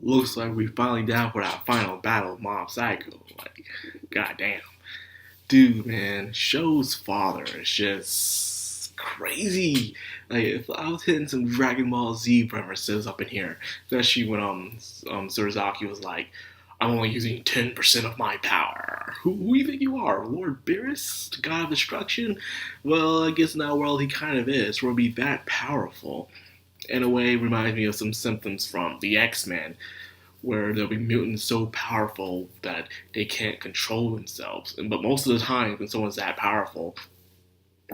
Looks like we finally down for that final battle of Mob Psycho. Like, goddamn. Dude, man, Show's father is just crazy. Like, if I was hitting some Dragon Ball Z references up in here, especially when Surazaki was like, "I'm only using 10% of my power." Who do you think you are, Lord Beerus, the god of destruction? Well, I guess in that world he kind of is. Will be that powerful. In a way, reminds me of some symptoms from the X-Men, where there'll be mutants so powerful that they can't control themselves. But most of the time, when someone's that powerful,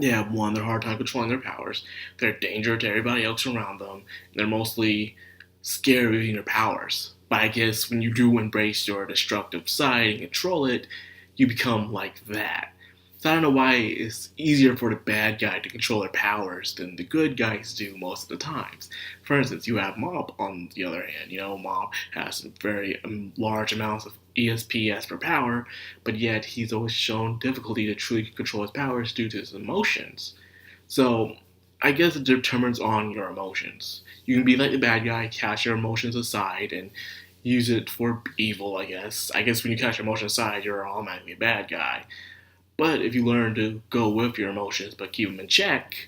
they have one, they're hard time controlling their powers. They're a danger to everybody else around them. And they're mostly scared of using their powers. But I guess when you do embrace your destructive side and control it, you become like that. So I don't know why it's easier for the bad guy to control their powers than the good guys do most of the times. For instance, you have Mob on the other hand. Mob has very large amounts of ESP as per power, but yet he's always shown difficulty to truly control his powers due to his emotions. So I guess it determines on your emotions. You can be like the bad guy, cast your emotions aside, and use it for evil, I guess. I guess when you cast your emotions aside, you're automatically a bad guy. But if you learn to go with your emotions but keep them in check,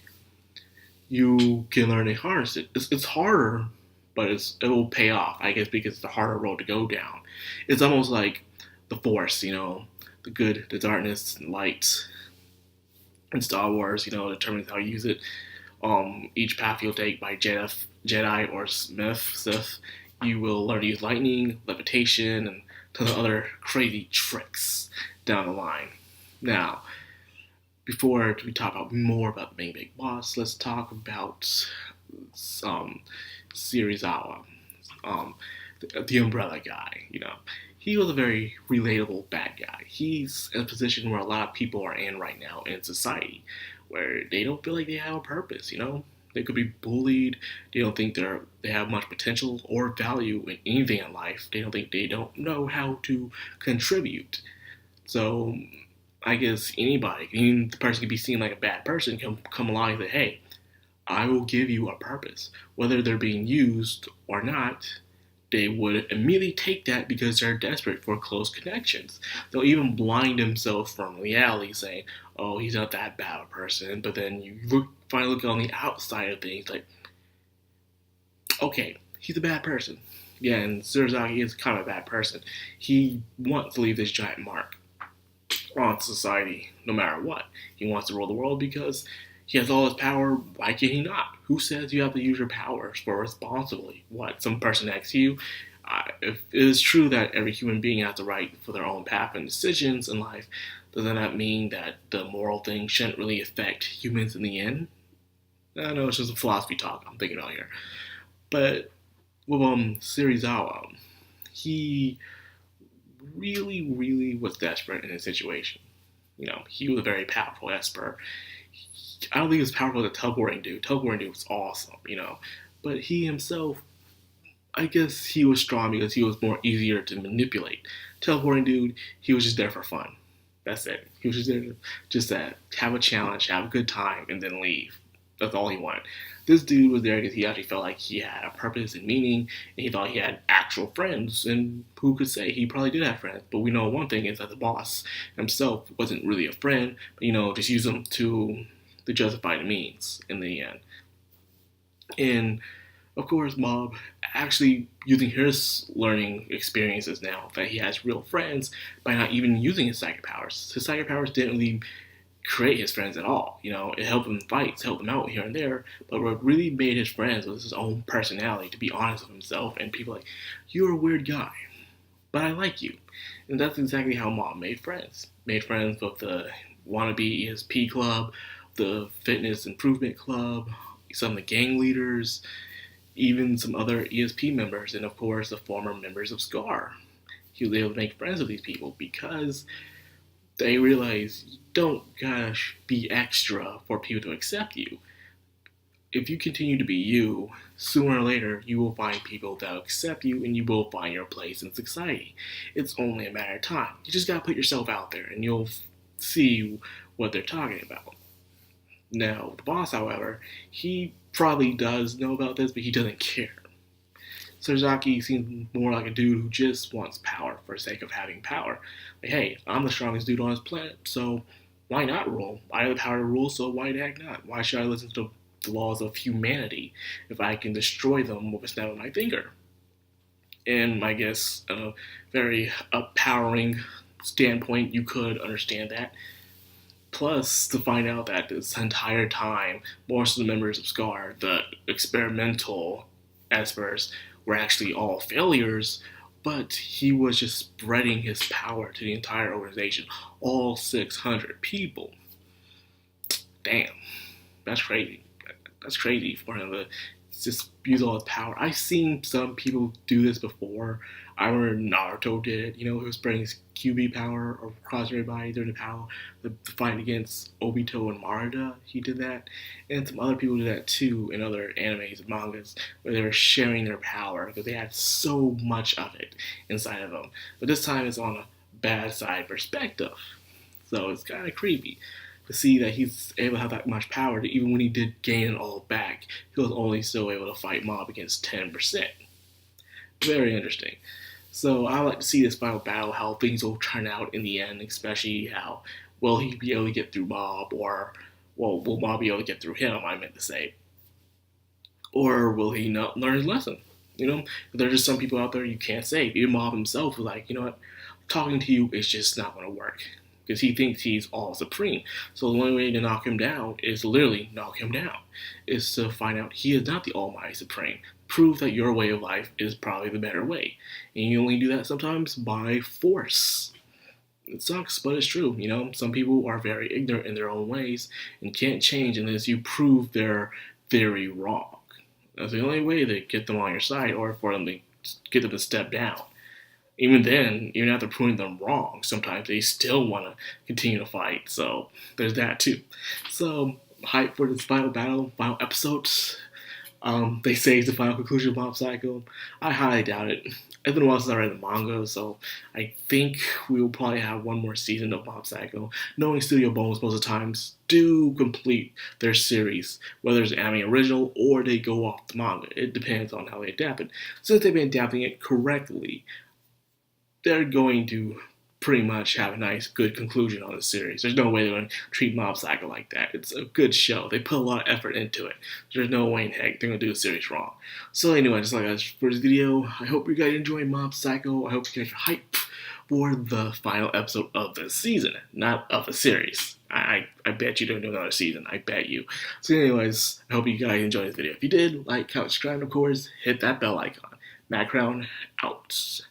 you can learn to harness it. It's harder, but it will pay off, I guess, because it's a harder road to go down. It's almost like the Force, the good, the darkness, and light. In Star Wars, determines how you use it. Each path you'll take by Jedi or Sith, you will learn to use lightning, levitation, and tons of other crazy tricks down the line. Now, before we talk about more about the main big boss, let's talk about Serizawa, the umbrella guy. He was a very relatable bad guy. He's in a position where a lot of people are in right now in society, where they don't feel like they have a purpose. They could be bullied. They don't think they have much potential or value in anything in life. They don't know how to contribute. So I guess anybody, even the person can be seen like a bad person, can come along and say, "Hey, I will give you a purpose." Whether they're being used or not, they would immediately take that because they're desperate for close connections. They'll even blind themselves from reality, saying, "Oh, he's not that bad a person." But then you finally look on the outside of things, like, okay, he's a bad person. Yeah, and Surazaki is kind of a bad person. He wants to leave this giant mark on society no matter what. He wants to rule the world because he has all his power. Why can he not? Who says you have to use your powers for responsibly? What, some person next to you? If it is true that every human being has the right for their own path and decisions in life, doesn't that mean that the moral thing shouldn't really affect humans in the end? I know it's just a philosophy talk I'm thinking about here. But with Serizawa, he really, really was desperate in his situation. He was a very powerful Esper. I don't think he was powerful as a teleporting dude. Teleporting dude was awesome, But he himself, I guess he was strong because he was more easier to manipulate. Teleporting dude, he was just there for fun. That's it. He was just there to have a challenge, have a good time, and then leave. That's all he wanted. This dude was there because he actually felt like he had a purpose and meaning, and he thought he had actual friends. And who could say he probably did have friends? But we know one thing is that the boss himself wasn't really a friend, but just used him to justify the means in the end. And of course, Mob actually using his learning experiences now that he has real friends by not even using his psychic powers. His psychic powers didn't really create his friends at all. It helped him fight, helped him out here and there. But what really made his friends was his own personality, to be honest with himself. And people like, "You're a weird guy, but I like you." And that's exactly how Mob made friends. Made friends with the wannabe ESP club, the fitness improvement club, some of the gang leaders, even some other ESP members, and of course the former members of SCAR. He was able to make friends with these people because they realize you don't gotta be extra for people to accept you. If you continue to be you, sooner or later you will find people that will accept you and you will find your place in society. It's only a matter of time. You just gotta put yourself out there and you'll see what they're talking about. Now, the boss, however, he probably does know about this, but he doesn't care. Surazaki seems more like a dude who just wants power for the sake of having power. Like, hey, I'm the strongest dude on this planet, so why not rule? I have the power to rule, so why the heck not? Why should I listen to the laws of humanity if I can destroy them with a snap of my finger? And I guess a very empowering standpoint, you could understand that. Plus, to find out that this entire time, most of the members of SCAR, the experimental experts, were actually all failures, but he was just spreading his power to the entire organization, all 600 people. Damn, that's crazy. That's crazy for him to just use all his power. I've seen some people do this before. I remember Naruto did it. He was spreading his QB power across everybody during the fight against Obito and Marada. He did that, and some other people did that too in other animes and mangas where they were sharing their power because they had so much of it inside of them. But this time it's on a bad side perspective, so it's kind of creepy to see that he's able to have that much power that even when he did gain it all back, he was only still able to fight Mob against 10%. Very interesting. So I like to see this final battle, how things will turn out in the end, especially how will he be able to get through Mob, or well, will Mob be able to get through him, I meant to say. Or will he not learn his lesson? There's just some people out there you can't save. Even Mob himself was like, what, talking to you is just not going to work. Because he thinks he's all supreme. So the only way to knock him down is literally knock him down. Is to find out he is not the almighty supreme. Prove that your way of life is probably the better way. And you only do that sometimes by force. It sucks, but it's true. Some people are very ignorant in their own ways and can't change unless you prove their theory wrong. That's the only way to get them on your side, or for them to get them to step down. Even then, even after proving them wrong, sometimes they still want to continue to fight. So there's that too. So hype for this final battle, final episodes. They say it's the final conclusion of Mob Psycho. I highly doubt it. It's been a while since I read the manga, so I think we will probably have one more season of Mob Psycho. Knowing Studio Bones most of the times do complete their series, whether it's an anime original or they go off the manga. It depends on how they adapt it. Since they've been adapting it correctly, they're going to pretty much have a nice, good conclusion on the series. There's no way they're going to treat Mob Psycho like that. It's a good show. They put a lot of effort into it. There's no way in heck they're going to do the series wrong. So anyway, just like that for this video, I hope you guys enjoy Mob Psycho. I hope you guys are hyped for the final episode of the season, not of the series. I bet you don't do another season. I bet you. So anyways, I hope you guys enjoyed this video. If you did, like, comment, subscribe, and of course, hit that bell icon. Madcrown out.